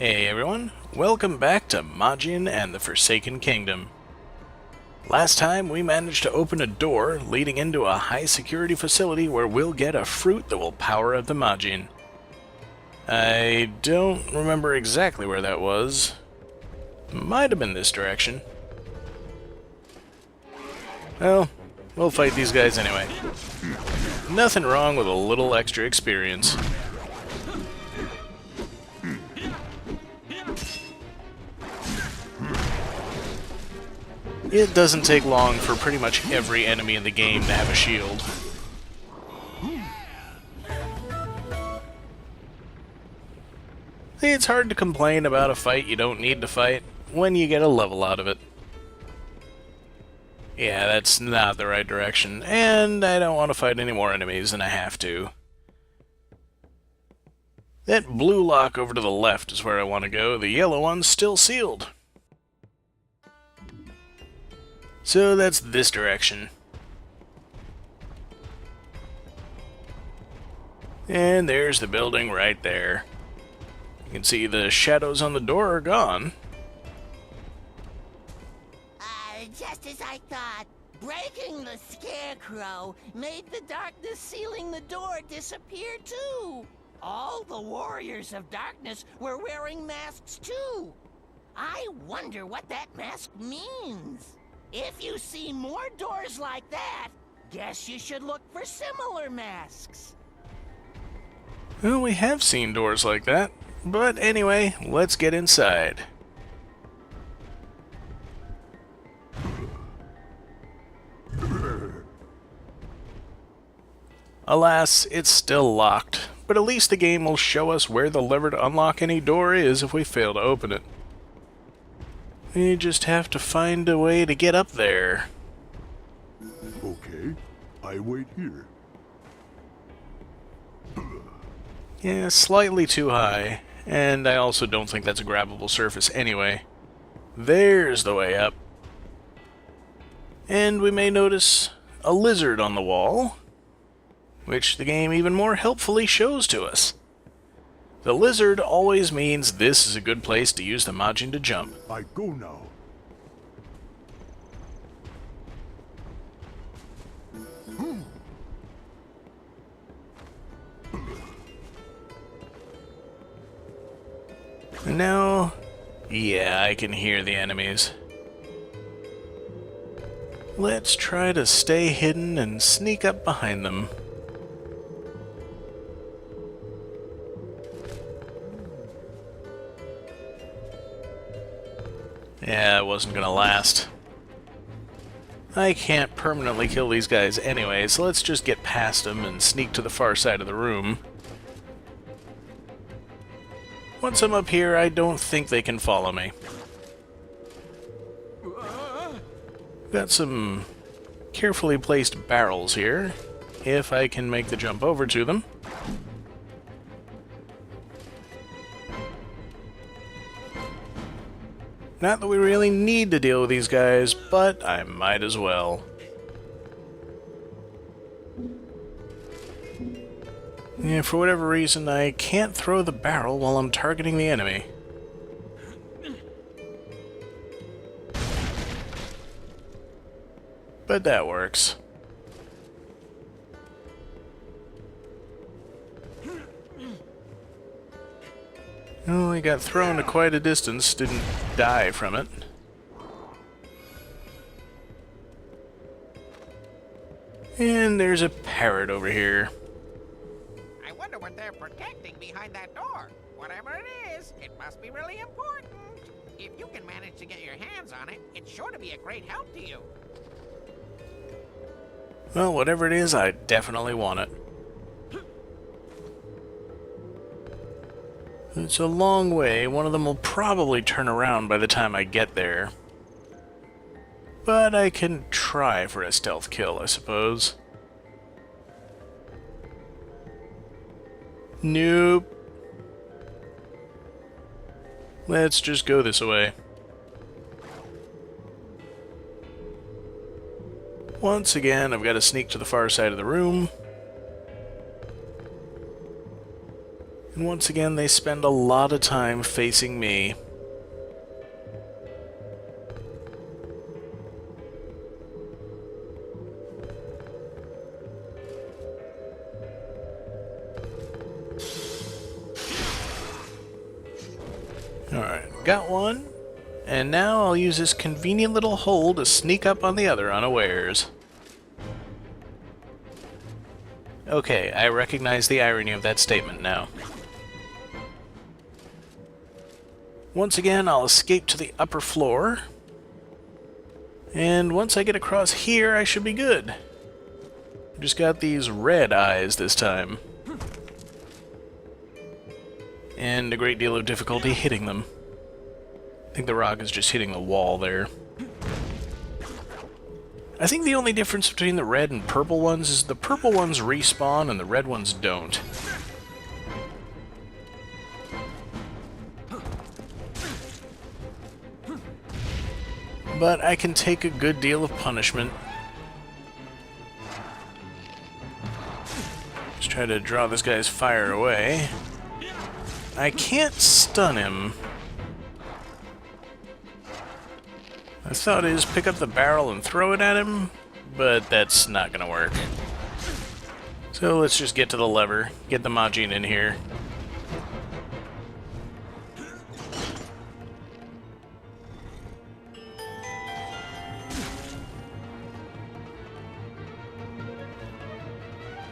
Hey everyone, welcome back to Majin and the Forsaken Kingdom. Last time we managed to open a door leading into a high security facility where we'll get a fruit that will power up the Majin. I don't remember exactly where that was. Might have been this direction. Well, we'll fight these guys anyway. Nothing wrong with a little extra experience. It doesn't take long for pretty much every enemy in the game to have a shield. It's hard to complain about a fight you don't need to fight when you get a level out of it. Yeah, that's not the right direction, and I don't want to fight any more enemies than I have to. That blue lock over to the left is where I want to go. The yellow one's still sealed. So that's this direction. And there's the building right there. You can see the shadows on the door are gone. Just as I thought, breaking the scarecrow made the darkness sealing the door disappear too. All the warriors of darkness were wearing masks too. I wonder what that mask means. If you see more doors like that, guess you should look for similar masks. Well, we have seen doors like that. But anyway, let's get inside. Alas, it's still locked, but at least the game will show us where the lever to unlock any door is if we fail to open it. We just have to find a way to get up there. Okay, I wait here. Yeah, slightly too high, and I also don't think that's a grabbable surface anyway. There's the way up. And we may notice a lizard on the wall, which the game even more helpfully shows to us. The lizard always means this is a good place to use the Majin to jump. I go now. And now, yeah, I can hear the enemies. Let's try to stay hidden and sneak up behind them. Yeah, it wasn't gonna last. I can't permanently kill these guys anyway, so let's just get past them and sneak to the far side of the room. Once I'm up here, I don't think they can follow me. Got some carefully placed barrels here, if I can make the jump over to them. Not that we really need to deal with these guys, but I might as well. Yeah, for whatever reason, I can't throw the barrel while I'm targeting the enemy. But that works. Oh, he got thrown to quite a distance, didn't die from it. And there's a parrot over here. I wonder what they're protecting behind that door. Whatever it is, it must be really important. If you can manage to get your hands on it, it's sure to be a great help to you. Well, whatever it is, I definitely want it. It's a long way. One of them will probably turn around by the time I get there. But I can try for a stealth kill, I suppose. Nope. Let's just go this way. Once again, I've got to sneak to the far side of the room. And once again, they spend a lot of time facing me. Alright, got one. And now I'll use this convenient little hole to sneak up on the other unawares. Okay, I recognize the irony of that statement now. Once again, I'll escape to the upper floor. And once I get across here, I should be good. Just got these red eyes this time. And a great deal of difficulty hitting them. I think the rock is just hitting the wall there. I think the only difference between the red and purple ones is the purple ones respawn and the red ones don't. But I can take a good deal of punishment. Just try to draw this guy's fire away. I can't stun him. My thought is pick up the barrel and throw it at him, but that's not gonna work. So let's just get to the lever, get the Majin in here.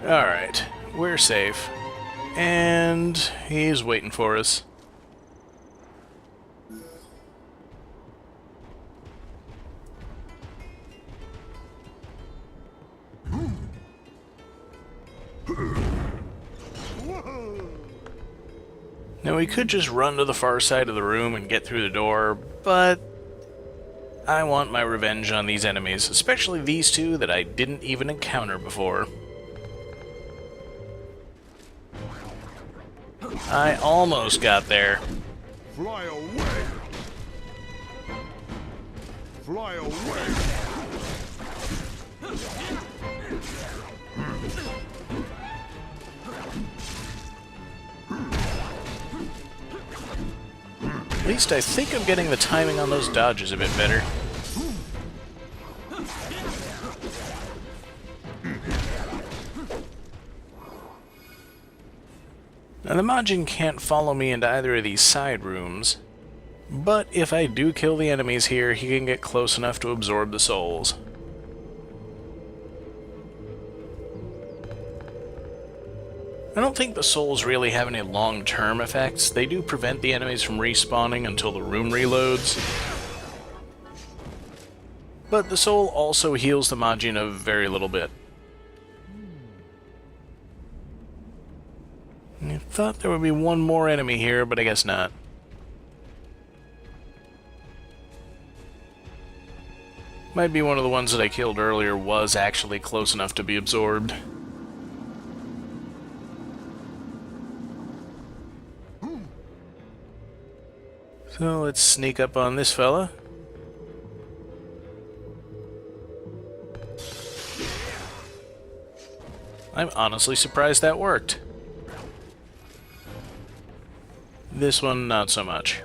Alright, we're safe. And he's waiting for us. Now we could just run to the far side of the room and get through the door, but I want my revenge on these enemies, especially these two that I didn't even encounter before. I almost got there. Fly away! Fly away! At least I think I'm getting the timing on those dodges a bit better. Now the Majin can't follow me into either of these side rooms, but if I do kill the enemies here, he can get close enough to absorb the souls. I don't think the souls really have any long-term effects. They do prevent the enemies from respawning until the room reloads. But the soul also heals the Majin a very little bit. I thought there would be one more enemy here, but I guess not. Might be one of the ones that I killed earlier was actually close enough to be absorbed. So let's sneak up on this fella. I'm honestly surprised that worked. This one, not so much.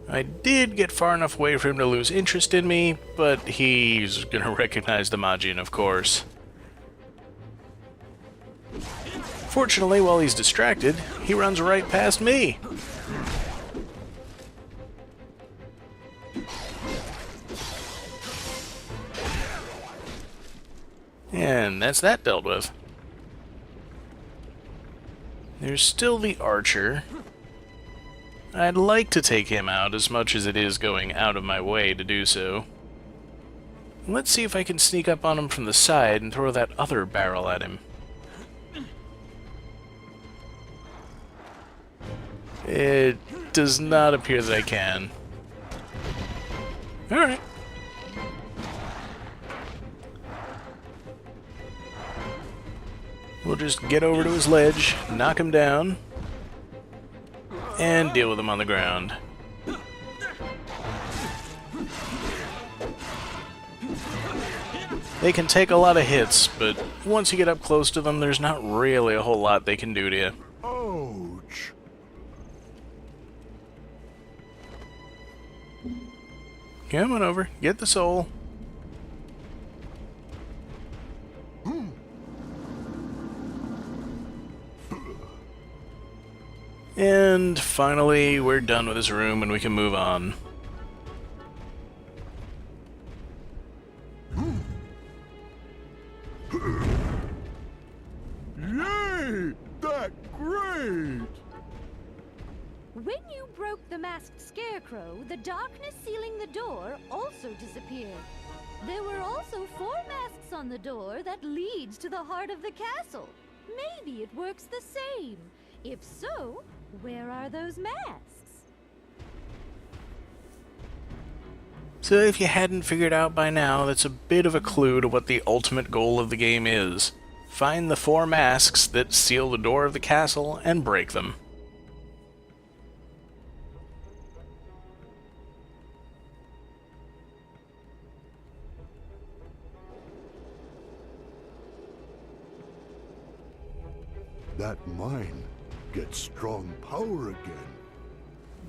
I did get far enough away for him to lose interest in me, but he's gonna recognize the Majin, of course. Fortunately, while he's distracted, he runs right past me. And that's that dealt with. There's still the archer. I'd like to take him out as much as it is going out of my way to do so. Let's see if I can sneak up on him from the side and throw that other barrel at him. It does not appear that I can. Alright. We'll just get over to his ledge, knock him down, and deal with him on the ground. They can take a lot of hits, but once you get up close to them, there's not really a whole lot they can do to you. Ouch. Come on over, get the soul. And finally, we're done with this room and we can move on. Yay! That great! When you broke the masked scarecrow, the darkness sealing the door also disappeared. There were also 4 masks on the door that leads to the heart of the castle. Maybe it works the same. If so, where are those masks? So if you hadn't figured out by now, that's a bit of a clue to what the ultimate goal of the game is. Find the 4 masks that seal the door of the castle and break them. That mine gets strong power again.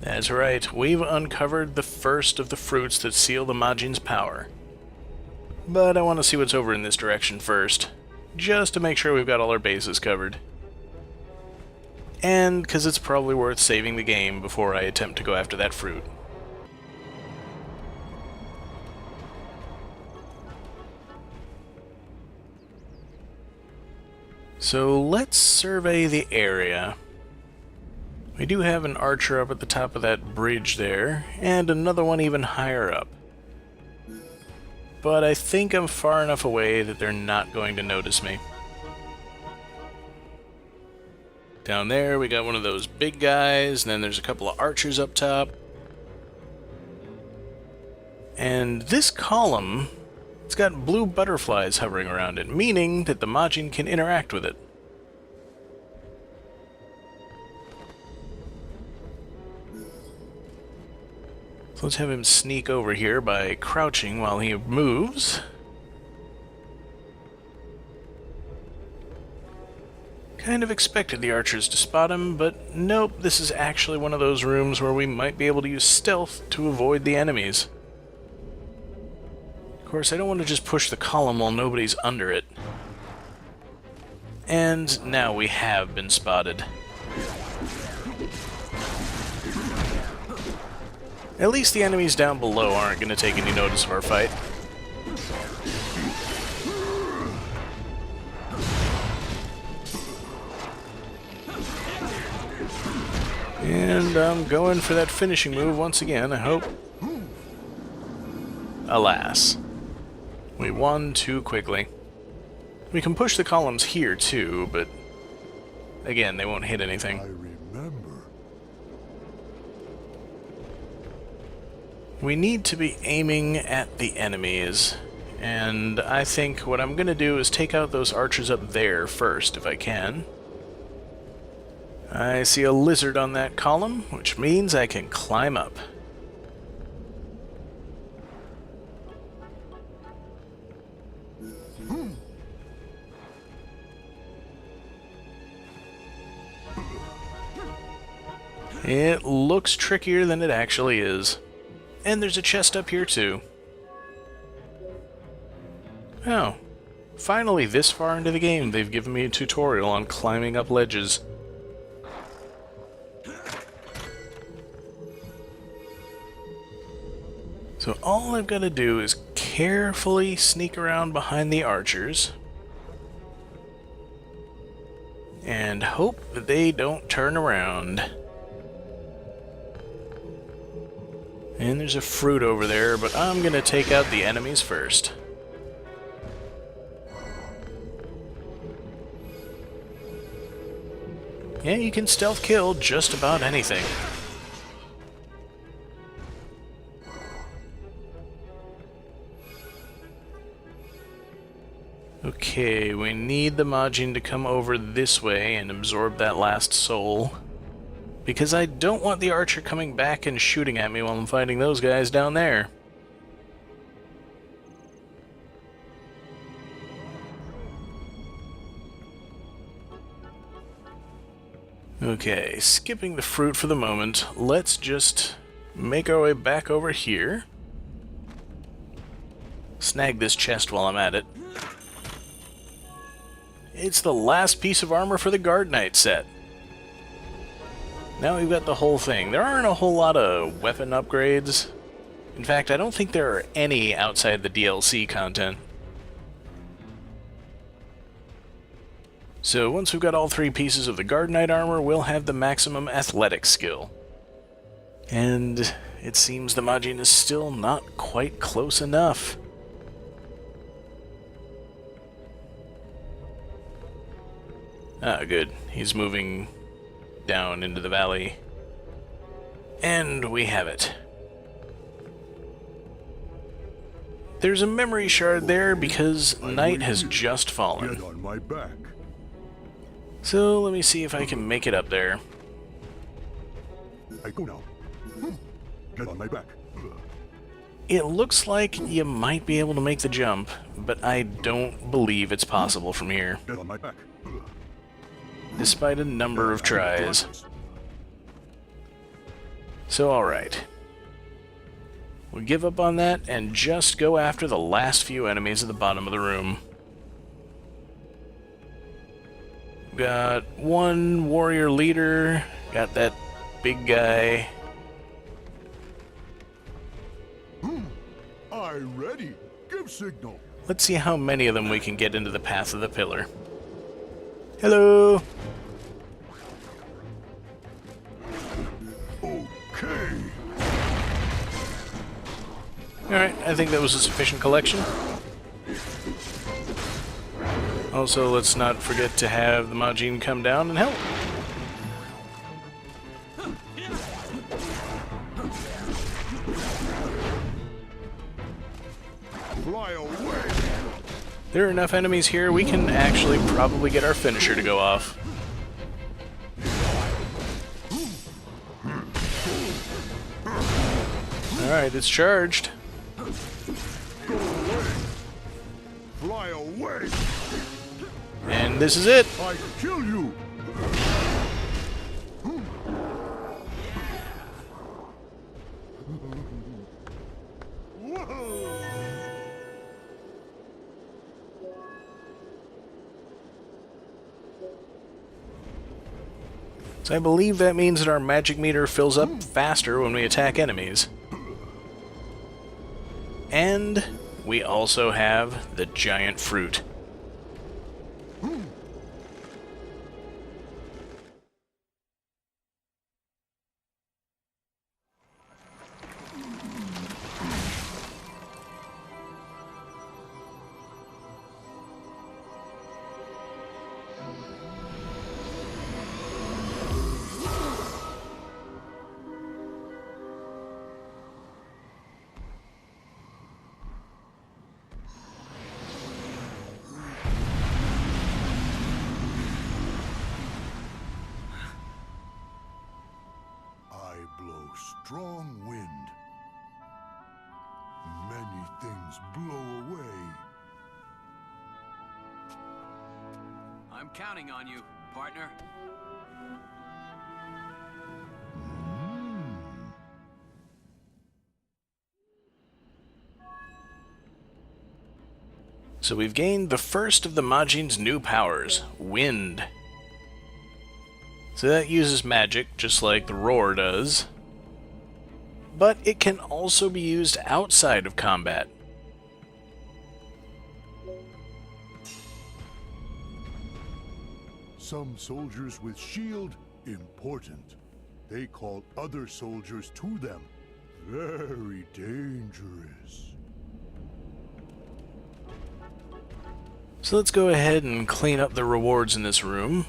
That's right, we've uncovered the first of the fruits that seal the Majin's power. But I want to see what's over in this direction first, just to make sure we've got all our bases covered. And because it's probably worth saving the game before I attempt to go after that fruit. So let's survey the area. We do have an archer up at the top of that bridge there, and another one even higher up. But I think I'm far enough away that they're not going to notice me. Down there we got one of those big guys, and then there's a couple of archers up top. And this column, it's got blue butterflies hovering around it, meaning that the Majin can interact with it. So let's have him sneak over here by crouching while he moves. Kind of expected the archers to spot him, but nope, this is actually one of those rooms where we might be able to use stealth to avoid the enemies. Of course, I don't want to just push the column while nobody's under it. And now we have been spotted. At least the enemies down below aren't going to take any notice of our fight. And I'm going for that finishing move once again, I hope. Alas. We won too quickly. We can push the columns here too, but again, they won't hit anything. I remember. We need to be aiming at the enemies, and I think what I'm going to do is take out those archers up there first, if I can. I see a lizard on that column, which means I can climb up. It looks trickier than it actually is. And there's a chest up here too. Oh, finally this far into the game they've given me a tutorial on climbing up ledges. So all I've got to do is carefully sneak around behind the archers and hope that they don't turn around. And there's a fruit over there, but I'm gonna take out the enemies first. Yeah, you can stealth kill just about anything. Okay, we need the Majin to come over this way and absorb that last soul. Because I don't want the archer coming back and shooting at me while I'm fighting those guys down there. Okay, skipping the fruit for the moment, let's just make our way back over here. Snag this chest while I'm at it. It's the last piece of armor for the Guard Knight set. Now we've got the whole thing. There aren't a whole lot of weapon upgrades. In fact, I don't think there are any outside the DLC content. So once we've got all 3 pieces of the Guard Knight armor, we'll have the maximum athletic skill. And it seems the Majin is still not quite close enough. Ah, good. He's moving down into the valley. And we have it. There's a memory shard there because night has just fallen. Get on my back. So let me see if I can make it up there. I go now. Get on my back. It looks like you might be able to make the jump, but I don't believe it's possible from here, Get on my back. despite a number of tries. So alright. We'll give up on that and just go after the last few enemies at the bottom of the room. Got one warrior leader, got that big guy. I ready. Give signal. Let's see how many of them we can get into the path of the pillar. Hello! Okay. Alright, I think that was a sufficient collection. Also, let's not forget to have the Majin come down and help. Fly away. There are enough enemies here, we can actually probably get our finisher to go off. Alright, it's charged. Fly away. And this is it! I kill you. Whoa. So I believe that means that our magic meter fills up faster when we attack enemies. And we also have the giant fruit. I blow strong wind. Many things blow away. I'm counting on you, partner. So we've gained the first of the Majin's new powers, Wind. So that uses magic, just like the Roar does. But it can also be used outside of combat. Some soldiers with shield, important. They call other soldiers to them. Very dangerous. So let's go ahead and clean up the rewards in this room.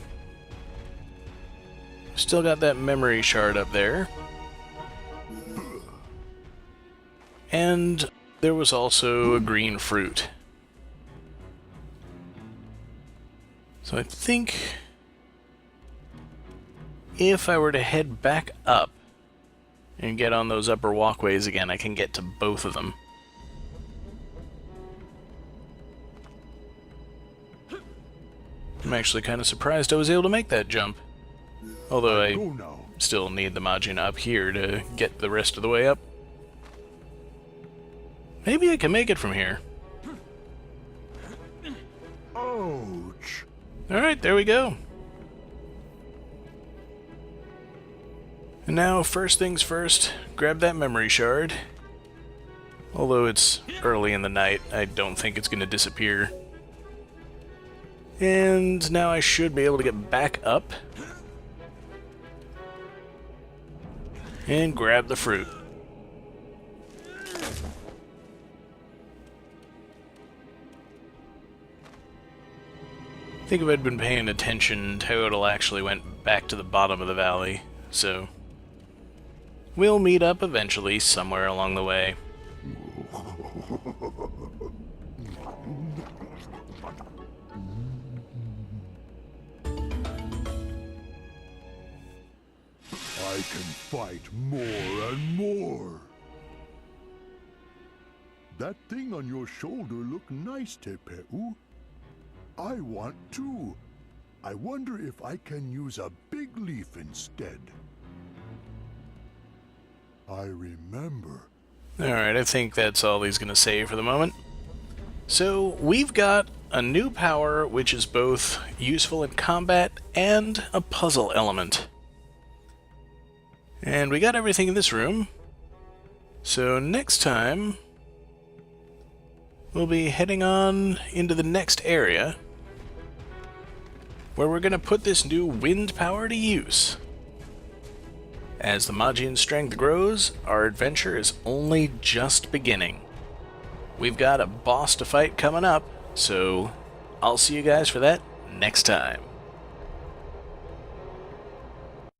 Still got that memory shard up there. And there was also a green fruit. So I think if I were to head back up and get on those upper walkways again, I can get to both of them. I'm actually kind of surprised I was able to make that jump. Although I Go now. still need the Majin up here to get the rest of the way up. Maybe I can make it from here. Ouch. Alright, there we go. And now, first things first, grab that memory shard. Although it's early in the night, I don't think it's going to disappear. And now I should be able to get back up and grab the fruit. I think if I'd been paying attention, Toadle actually went back to the bottom of the valley, so we'll meet up eventually somewhere along the way. I can fight more and more. That thing on your shoulder looked nice, Tepeu. I want to. I wonder if I can use a big leaf instead. I remember. Alright, I think that's all he's going to say for the moment. So, we've got a new power which is both useful in combat and a puzzle element. And we got everything in this room. So next time, we'll be heading on into the next area, where we're going to put this new wind power to use. As the Majin's strength grows, our adventure is only just beginning. We've got a boss to fight coming up, so I'll see you guys for that next time.